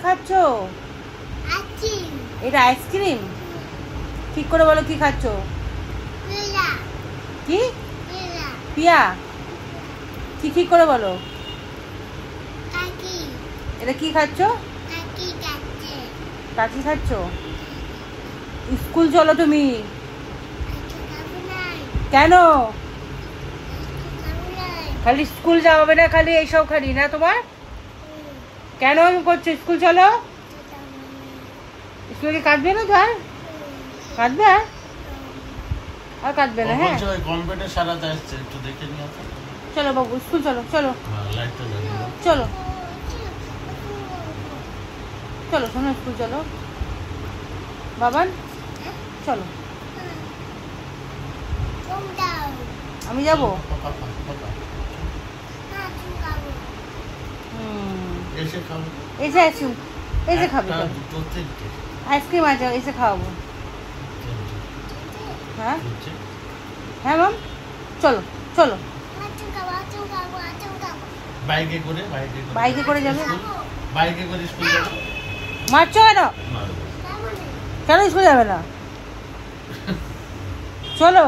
খাচ্ছ? এটা আইসক্রিম? ঠিক করে বলো কি খাচ্ছ? কি পিয়া? কি ঠিক করে বলো। এটা কি খাচ্ছ? কাকি খাচ্ছ? স্কুল চলো তুমি। কেন? খালি স্কুল যাবে না, খালি এইসব খালি না তোমার? কেন করছো? স্কুল চলো। স্কুলে কাঁদবে না তো? আর কাঁদবে? আর কাঁদবে না? হ্যাঁ চলো বাবু স্কুল চলো। চলো চলো চলো শোনো, স্কুল চলো। বাবান চলো। আমি যাবো? এসে খাবে। আইসক্রিম আছে, এসে খাওয়াবো। হ্যাঁ হ্যাঁ মাম চলো চলো। বাইকে করে যাবে? মারছো কেন? কেন স্কুল যাবে না? চলো।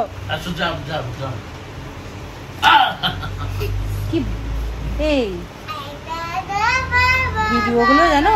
কি এই ভিডিওগুলো জানো?